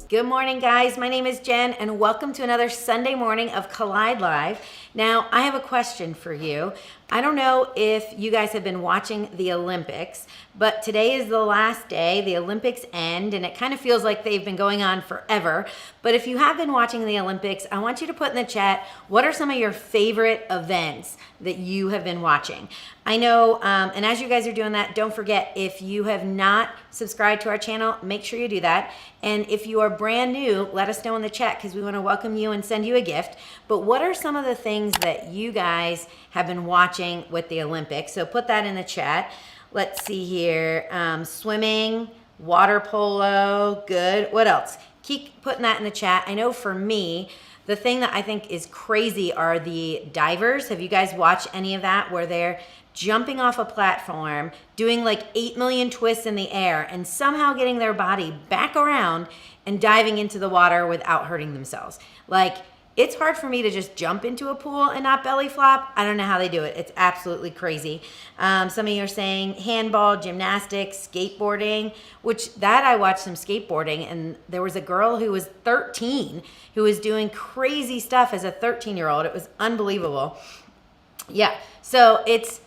Good morning, guys. My name is Jen, and welcome to another Sunday morning of Collide Live. Now, I have a question for you. I don't know if you guys have been watching the Olympics, but today is the last day. The Olympics end, and it kind of feels like they've been going on forever. But if you have been watching the Olympics, I want you to put in the chat, what are some of your favorite events that you have been watching? I know, and as you guys are doing that, don't forget, if you have not subscribed to our channel, make sure you do that. And if you are brand new, let us know in the chat because we want to welcome you and send you a gift. But what are some of the things that you guys have been watching with the Olympics? So put that in the chat. Let's see here. Swimming, water polo, good. What else? Keep putting that in the chat. I know for me, the thing that I think is crazy are the divers. Have you guys watched any of that where they're jumping off a platform, doing like 8 million twists in the air, and somehow getting their body back around and diving into the water without hurting themselves? Like, it's hard for me to just jump into a pool and not belly flop. I don't know how they do it. It's absolutely crazy. Some of you are saying handball, gymnastics, skateboarding, which that I watched some skateboarding, and there was a girl who was 13 who was doing crazy stuff as a 13-year-old. It was unbelievable. Yeah, so it's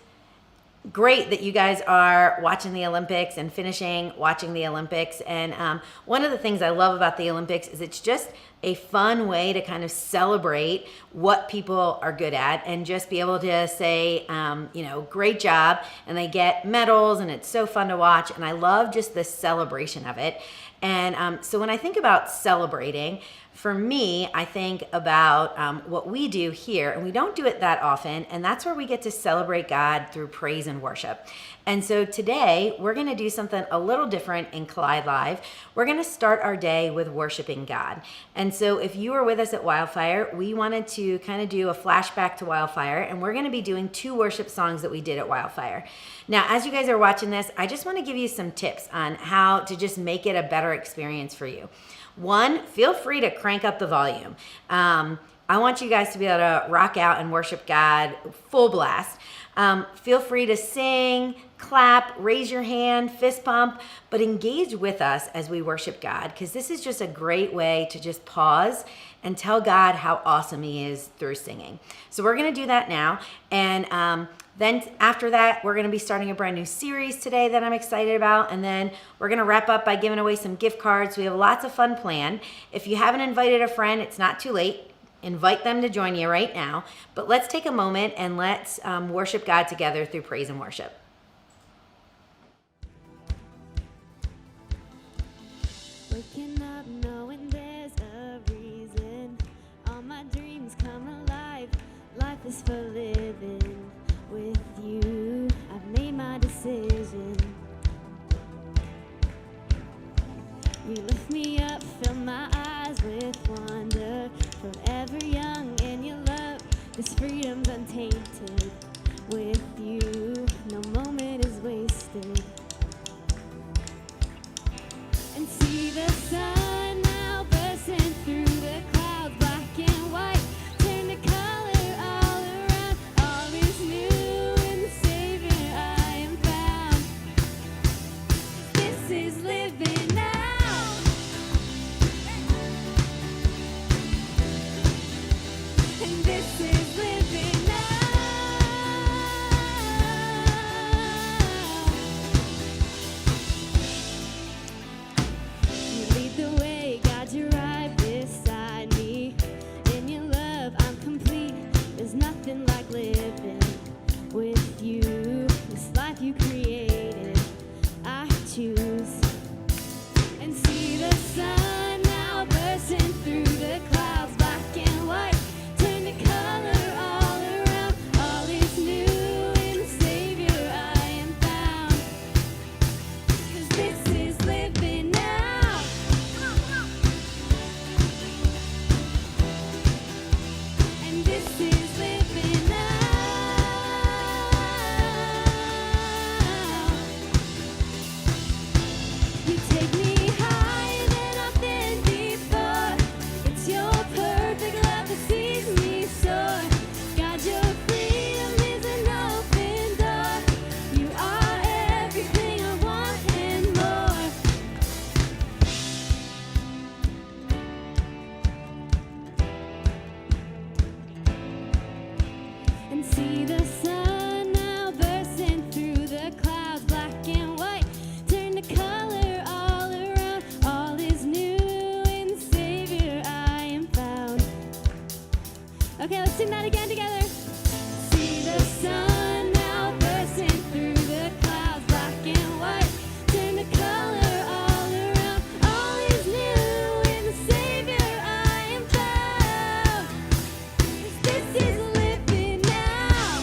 great that you guys are watching the Olympics and finishing watching the Olympics. And one of the things I love about the Olympics is it's just a fun way to kind of celebrate what people are good at and just be able to say, great job. And they get medals, and it's so fun to watch. And I love just the celebration of it. And so when I think about celebrating, for me, I think about what we do here, and we don't do it that often, and that's where we get to celebrate God through praise and worship. And so today, we're going to do something a little different in Collide Live. We're going to start our day with worshiping God. And so if you were with us at Wildfire, we wanted to kind of do a flashback to Wildfire, and we're going to be doing 2 worship songs that we did at Wildfire. Now, as you guys are watching this, I just want to give you some tips on how to just make it a better experience for you. 1, feel free to crank up the volume. I want you guys to be able to rock out and worship God full blast. Feel free to sing, clap, raise your hand, fist pump, but engage with us as we worship God, because this is just a great way to just pause and tell God how awesome He is through singing. So we're going to do that now. And then after that, we're going to be starting a brand new series today that I'm excited about. And then we're going to wrap up by giving away some gift cards. We have lots of fun planned. If you haven't invited a friend, it's not too late. Invite them to join you right now. But let's take a moment and let's worship God together through praise and worship. Waking up knowing there's a reason. All my dreams come alive. Life is for living. With you, I've made my decision. You lift me up, fill my eyes with wonder. Forever young in your love, this freedom's untainted. With you, no moment is wasted. And see the sun now bursting through the clouds, black and white, turn to color all around. All is new in the Savior I am found. This is living now. And this is living now. You lead the way, God, you're right beside me. In your love, I'm complete. There's nothing like living with you. This life you created, I choose. And see the sun now bursting through the clouds, black and white, turn to color all around. All is new in the Savior I am found. 'Cause this is living now. And this is living now. You take me higher than I've been before. It's your perfect love that sees me soar. God, your freedom is an open door. You are everything I want and more. And see the sun now bursting through the clouds, black and white, turn to color all around. All is new in the Savior I am found. Okay, let's sing that again together. See the sun now bursting through the clouds, black and white, turn to color all around. All is new in the Savior I am found. 'Cause this is living now.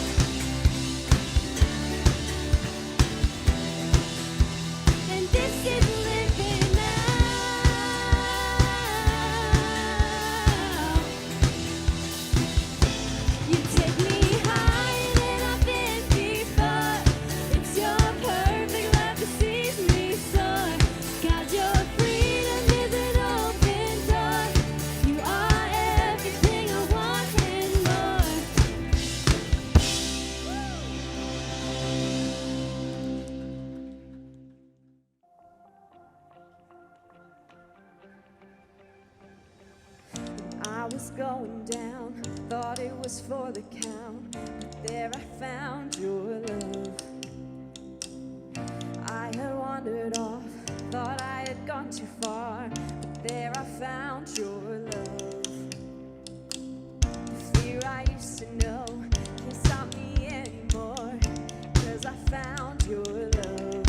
And this is living now. You take me higher than I've been before. It's your perfect love that sees me soar. God, your freedom is an open door. You are everything I want and more. I was going down, thought it was for the count, but there I found your love. I had wandered off, thought I had gone too far, but there I found your love. The fear I used to know can't stop me anymore, 'cause I found your love.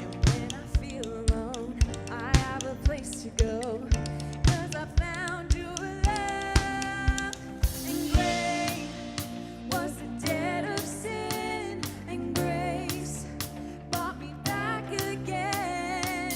And when I feel alone, I have a place to go, 'cause I found your love. And great was the debt of sin, and grace brought me back again.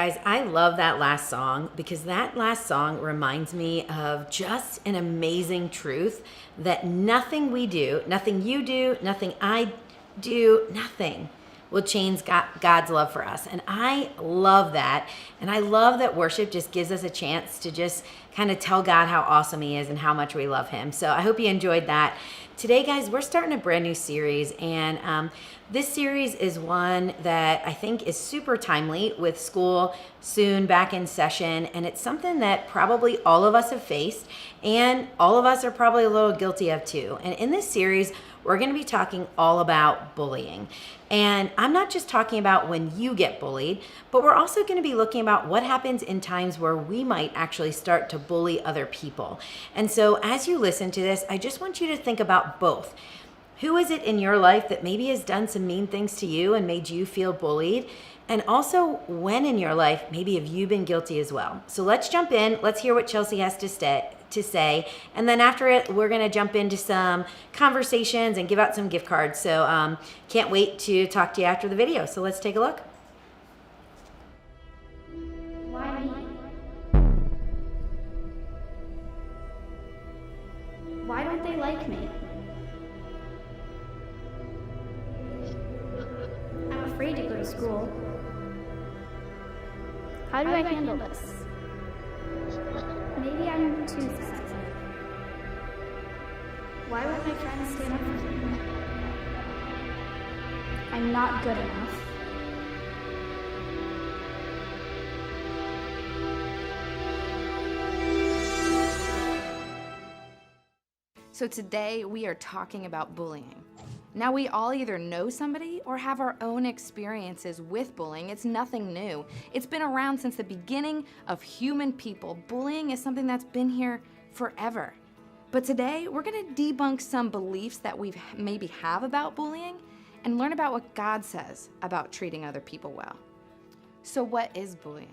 guys, I love that last song because that last song reminds me of just an amazing truth that nothing we do, nothing you do, nothing I do, nothing will change God's love for us. And I love that. And I love that worship just gives us a chance to just kind of tell God how awesome he is and how much we love him. So I hope you enjoyed that. Today, guys, we're starting a brand new series. And this series is one that I think is super timely with school soon back in session. And it's something that probably all of us have faced and all of us are probably a little guilty of too. And in this series, we're going to be talking all about bullying. And I'm not just talking about when you get bullied, but we're also going to be looking about what happens in times where we might actually start to bully other people. And so as you listen to this, I just want you to think about both. Who is it in your life that maybe has done some mean things to you and made you feel bullied? And also, when in your life, maybe have you been guilty as well? So let's jump in. Let's hear what Chelsea has to say. And then after it, we're going to jump into some conversations and give out some gift cards. So can't wait to talk to you after the video. So let's take a look. Why me? Why don't they like me? I'm afraid to go to school. How do I handle this? Maybe I'm too sensitive. Why won't my friends stand up for me? I'm not good enough. So today we are talking about bullying. Now we all either know somebody or have our own experiences with bullying. It's nothing new. It's been around since the beginning of human people. Bullying is something that's been here forever. But today we're gonna debunk some beliefs that we maybe have about bullying and learn about what God says about treating other people well. So what is bullying?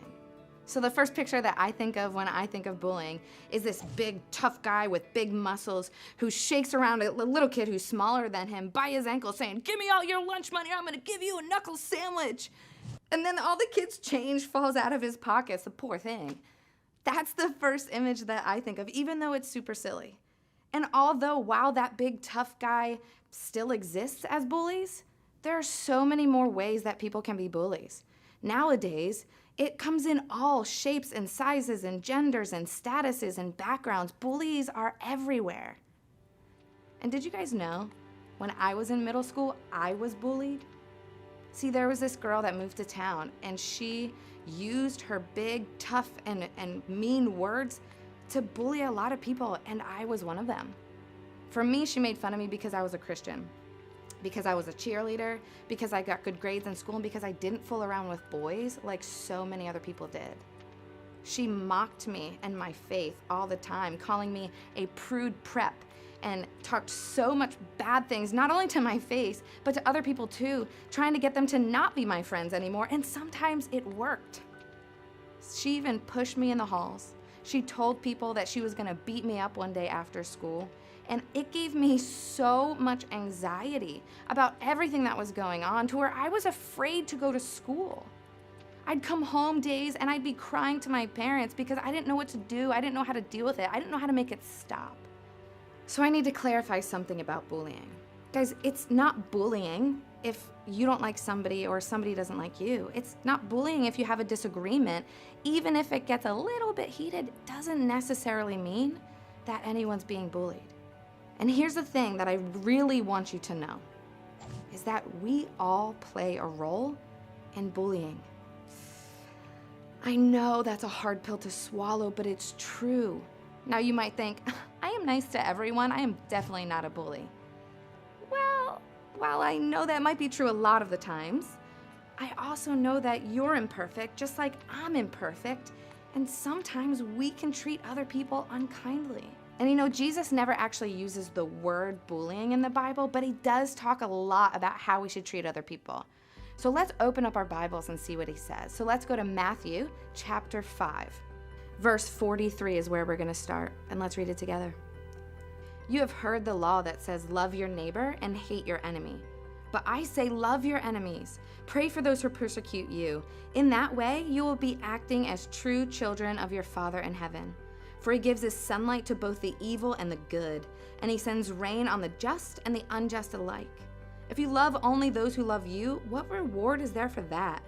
So the first picture that I think of when I think of bullying is this big, tough guy with big muscles who shakes around a little kid who's smaller than him by his ankle saying, "Give me all your lunch money or I'm gonna give you a knuckle sandwich." And then all the kid's change falls out of his pockets, the poor thing. That's the first image that I think of, even though it's super silly. And although while that big, tough guy still exists as bullies, there are so many more ways that people can be bullies. Nowadays, it comes in all shapes and sizes and genders and statuses and backgrounds. Bullies are everywhere. And did you guys know, when I was in middle school, I was bullied? See, there was this girl that moved to town and she used her big, tough, and mean words to bully a lot of people, and I was one of them. For me, she made fun of me because I was a Christian, because I was a cheerleader, because I got good grades in school, and because I didn't fool around with boys like so many other people did. She mocked me and my faith all the time, calling me a prude prep, and talked so much bad things, not only to my face, but to other people too, trying to get them to not be my friends anymore, and sometimes it worked. She even pushed me in the halls. She told people that she was gonna beat me up one day after school. And it gave me so much anxiety about everything that was going on to where I was afraid to go to school. I'd come home days and I'd be crying to my parents because I didn't know what to do. I didn't know how to deal with it. I didn't know how to make it stop. So I need to clarify something about bullying. Guys, it's not bullying if you don't like somebody or somebody doesn't like you. It's not bullying if you have a disagreement. Even if it gets a little bit heated, it doesn't necessarily mean that anyone's being bullied. And here's the thing that I really want you to know, is that we all play a role in bullying. I know that's a hard pill to swallow, but it's true. Now you might think, I am nice to everyone. I am definitely not a bully. Well, while I know that might be true a lot of the times, I also know that you're imperfect, just like I'm imperfect, and sometimes we can treat other people unkindly. And you know, Jesus never actually uses the word bullying in the Bible, but he does talk a lot about how we should treat other people. So let's open up our Bibles and see what he says. So let's go to Matthew chapter 5. Verse 43 is where we're going to start, and let's read it together. You have heard the law that says, love your neighbor and hate your enemy. But I say, love your enemies. Pray for those who persecute you. In that way, you will be acting as true children of your Father in heaven. For he gives his sunlight to both the evil and the good, and he sends rain on the just and the unjust alike. If you love only those who love you, what reward is there for that?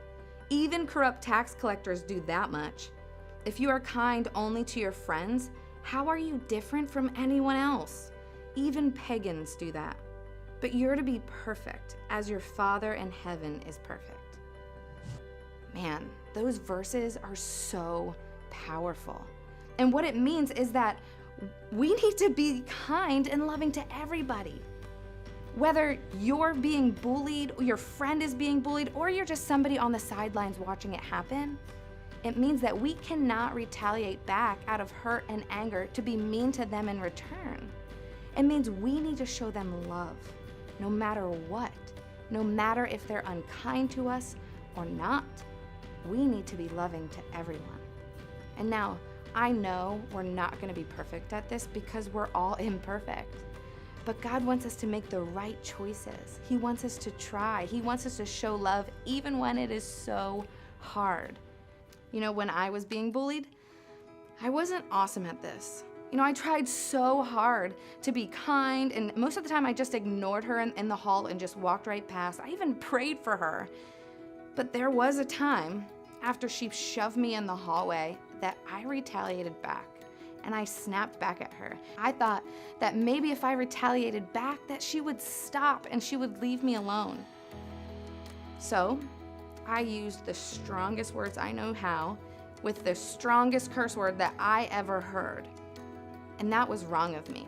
Even corrupt tax collectors do that much. If you are kind only to your friends, how are you different from anyone else? Even pagans do that. But you're to be perfect, as your Father in heaven is perfect. Man, those verses are so powerful. And what it means is that we need to be kind and loving to everybody. Whether you're being bullied, or your friend is being bullied, or you're just somebody on the sidelines watching it happen, it means that we cannot retaliate back out of hurt and anger to be mean to them in return. It means we need to show them love, no matter what. No matter if they're unkind to us or not, we need to be loving to everyone. And now, I know we're not going to be perfect at this because we're all imperfect. But God wants us to make the right choices. He wants us to try. He wants us to show love even when it is so hard. You know, when I was being bullied, I wasn't awesome at this. You know, I tried so hard to be kind, and most of the time I just ignored her in the hall and just walked right past. I even prayed for her. But there was a time after she shoved me in the hallway that I retaliated back, and I snapped back at her. I thought that maybe if I retaliated back that she would stop and she would leave me alone. So I used the strongest words I know how with the strongest curse word that I ever heard. And that was wrong of me.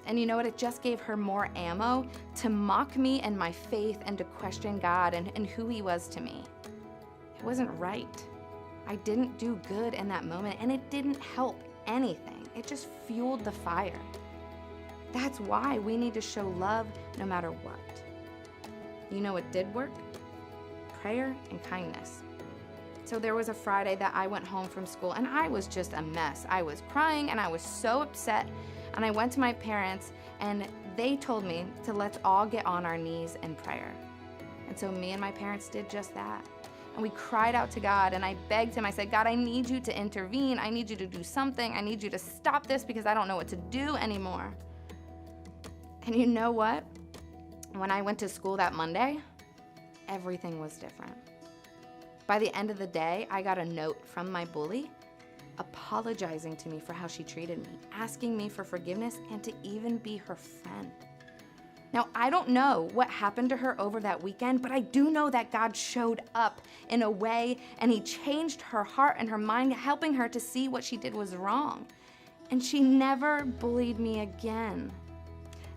And you know what? It just gave her more ammo to mock me and my faith and to question God and who he was to me. It wasn't right. I didn't do good in that moment, and it didn't help anything. It just fueled the fire. That's why we need to show love no matter what. You know what did work? Prayer and kindness. So there was a Friday that I went home from school and I was just a mess. I was crying and I was so upset, and I went to my parents and they told me to let's all get on our knees in prayer. And so me and my parents did just that. And we cried out to God, and I begged him. I said, God, I need you to intervene. I need you to do something. I need you to stop this because I don't know what to do anymore. And you know what? When I went to school that Monday, everything was different. By the end of the day, I got a note from my bully apologizing to me for how she treated me, asking me for forgiveness, and to even be her friend. Now, I don't know what happened to her over that weekend, but I do know that God showed up in a way, and he changed her heart and her mind, helping her to see what she did was wrong. And she never bullied me again.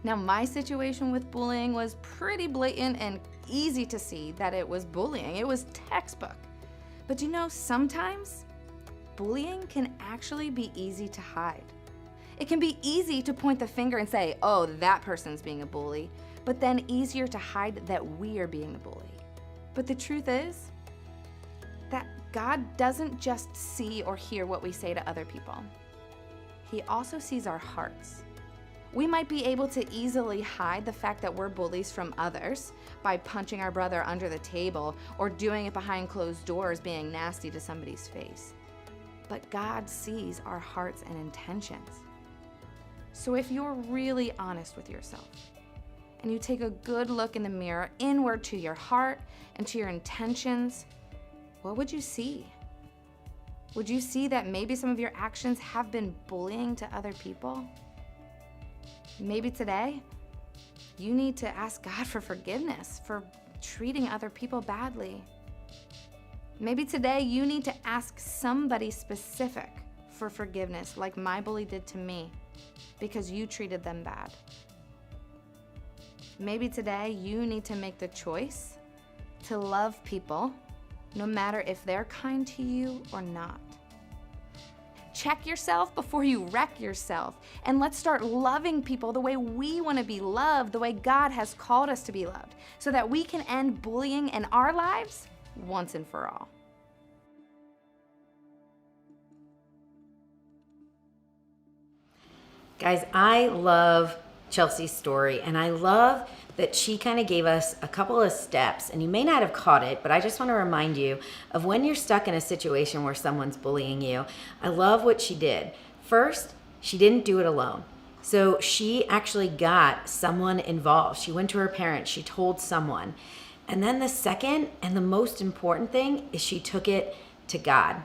Now, my situation with bullying was pretty blatant and easy to see that it was bullying. It was textbook. But you know, sometimes bullying can actually be easy to hide. It can be easy to point the finger and say, oh, that person's being a bully, but then easier to hide that we are being the bully. But the truth is that God doesn't just see or hear what we say to other people. He also sees our hearts. We might be able to easily hide the fact that we're bullies from others by punching our brother under the table or doing it behind closed doors, being nasty to somebody's face. But God sees our hearts and intentions. So if you're really honest with yourself and you take a good look in the mirror inward to your heart and to your intentions, what would you see? Would you see that maybe some of your actions have been bullying to other people? Maybe today you need to ask God for forgiveness for treating other people badly. Maybe today you need to ask somebody specific for forgiveness, like my bully did to me, because you treated them bad. Maybe today you need to make the choice to love people, no matter if they're kind to you or not. Check yourself before you wreck yourself, and let's start loving people the way we want to be loved, the way God has called us to be loved, so that we can end bullying in our lives once and for all. Guys, I love Chelsea's story, and I love that she kind of gave us a couple of steps, and you may not have caught it, but I just want to remind you of when you're stuck in a situation where someone's bullying you. I love what she did. First, she didn't do it alone. So she actually got someone involved. She went to her parents, she told someone. And then the second and the most important thing is she took it to God.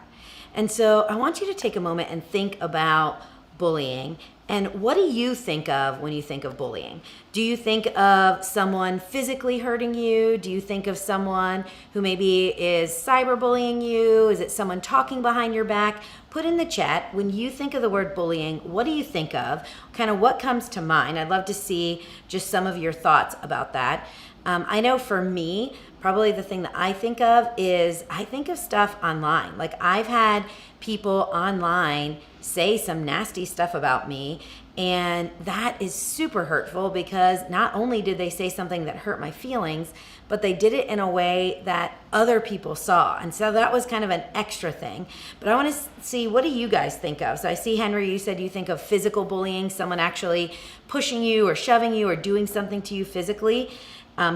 And so I want you to take a moment and think about bullying. And what do you think of when you think of bullying? Do you think of someone physically hurting you? Do you think of someone who maybe is cyberbullying you? Is it someone talking behind your back? Put in the chat, when you think of the word bullying, what do you think of? Kind of what comes to mind? I'd love to see just some of your thoughts about that. I know for me, probably the thing that I think of is I think of stuff online. Like I've had people online say some nasty stuff about me, and that is super hurtful because not only did they say something that hurt my feelings, but they did it in a way that other people saw. And so that was kind of an extra thing. But I want to see, what do you guys think of? So I see, Henry, you said you think of physical bullying, someone actually pushing you or shoving you or doing something to you physically.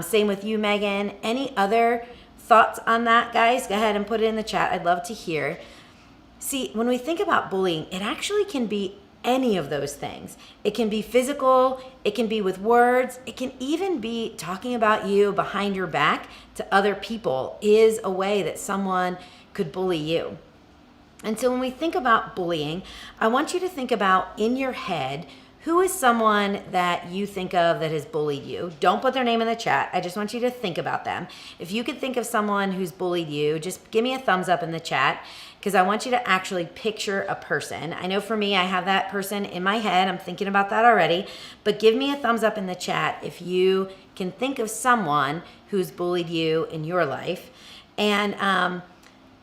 Same with you, Megan. Any other thoughts on that, guys? Go ahead and put it in the chat. I'd love to hear. See, when we think about bullying, it actually can be any of those things. It can be physical, it can be with words, it can even be talking about you behind your back to other people is a way that someone could bully you. And so when we think about bullying, I want you to think about in your head, who is someone that you think of that has bullied you? Don't put their name in the chat. I just want you to think about them. If you could think of someone who's bullied you, just give me a thumbs up in the chat because I want you to actually picture a person. I know for me, I have that person in my head. I'm thinking about that already. But give me a thumbs up in the chat if you can think of someone who's bullied you in your life. And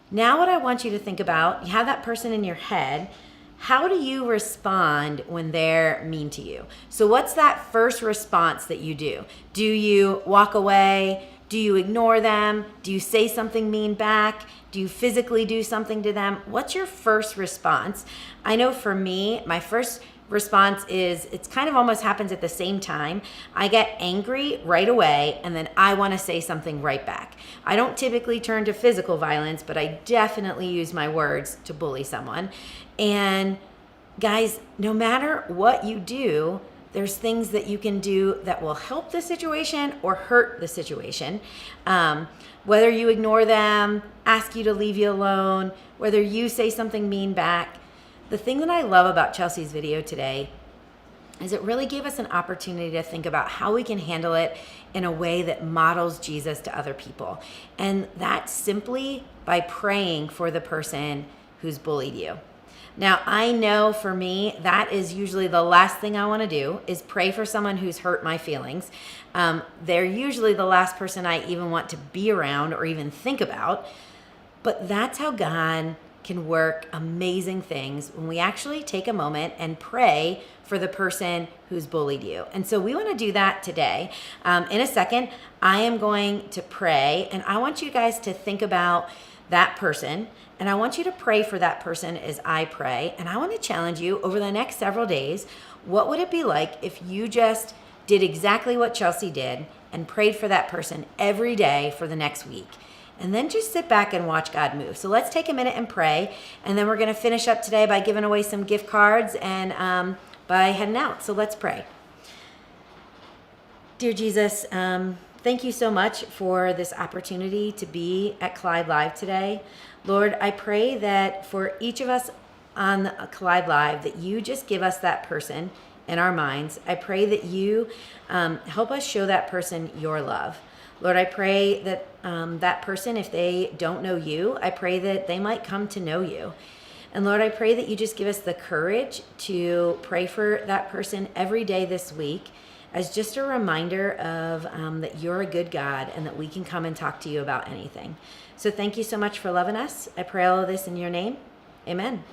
now what I want you to think about, you have that person in your head. How do you respond when they're mean to you? So what's that first response that you do? Do you walk away? Do you ignore them? Do you say something mean back? Do you physically do something to them? What's your first response? I know for me, my first response is, it's kind of almost happens at the same time. I get angry right away and then I want to say something right back. I don't typically turn to physical violence, but I definitely use my words to bully someone. And guys, no matter what you do, there's things that you can do that will help the situation or hurt the situation. Whether you ignore them, ask you to leave you alone, whether you say something mean back. The thing that I love about Chelsea's video today is it really gave us an opportunity to think about how we can handle it in a way that models Jesus to other people. And that's simply by praying for the person who's bullied you. Now, I know for me, that is usually the last thing I want to do is pray for someone who's hurt my feelings. They're usually the last person I even want to be around or even think about. But that's how God can work amazing things when we actually take a moment and pray for the person who's bullied you. And so we want to do that today. In a second, I am going to pray, and I want you guys to think about that person, and I want you to pray for that person as I pray. And I want to challenge you over the next several days, what would it be like if you just did exactly what Chelsea did and prayed for that person every day for the next week? And then just sit back and watch God move. So let's take a minute and pray. And then we're going to finish up today by giving away some gift cards and by heading out. So let's pray. Dear Jesus, thank you so much for this opportunity to be at Collide Live today. Lord, I pray that for each of us on Collide Live, that you just give us that person in our minds. I pray that you help us show that person your love. Lord, I pray that that person, if they don't know you, I pray that they might come to know you. And Lord, I pray that you just give us the courage to pray for that person every day this week as just a reminder of that you're a good God and that we can come and talk to you about anything. So thank you so much for loving us. I pray all of this in your name. Amen.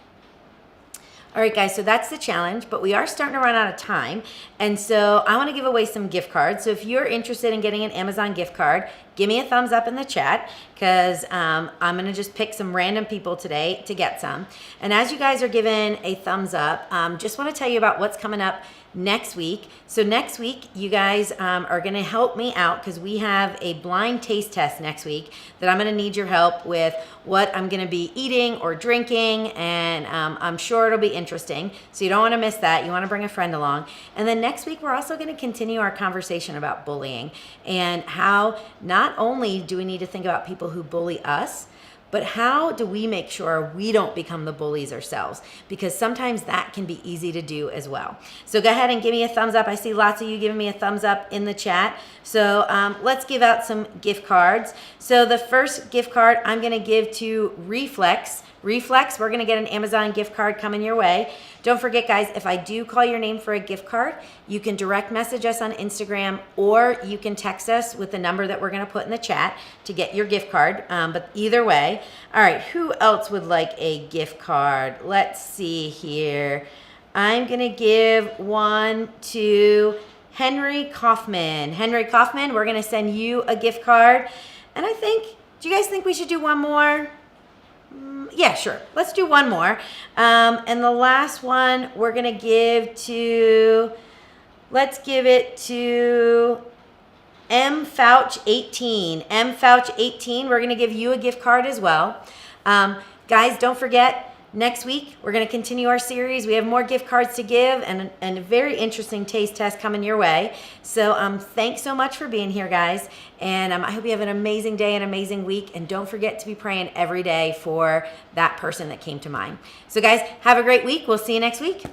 All right, guys, so that's the challenge, but we are starting to run out of time. And so I want to give away some gift cards. So if you're interested in getting an Amazon gift card, give me a thumbs up in the chat because I'm going to just pick some random people today to get some. And as you guys are giving a thumbs up, just want to tell you about what's coming up next week. So next week, you guys are going to help me out because we have a blind taste test next week that I'm going to need your help with what I'm going to be eating or drinking, and I'm sure it'll be interesting. So you don't want to miss that. You want to bring a friend along. And then next week, we're also going to continue our conversation about bullying and how not only do we need to think about people who bully us, but how do we make sure we don't become the bullies ourselves? Because sometimes that can be easy to do as well. So go ahead and give me a thumbs up. I see lots of you giving me a thumbs up in the chat. So let's give out some gift cards. So the first gift card I'm going to give to Reflex. Reflex, we're going to get an Amazon gift card coming your way. Don't forget, guys, if I do call your name for a gift card, you can direct message us on Instagram, or you can text us with the number that we're going to put in the chat to get your gift card. But either way. All right, who else would like a gift card? Let's see here. I'm going to give one to Henry Kaufman. Henry Kaufman, we're going to send you a gift card. And I think, do you guys think we should do one more? Yeah, sure. Let's do one more. And the last one we're going to give to, let's give it to M Fouch 18. M Fouch 18, we're going to give you a gift card as well. Guys, don't forget, next week we're going to continue our series. We have more gift cards to give and a very interesting taste test coming your way. So thanks so much for being here, guys. And I hope you have an amazing day, an amazing week. And don't forget to be praying every day for that person that came to mind. So guys, have a great week. We'll see you next week.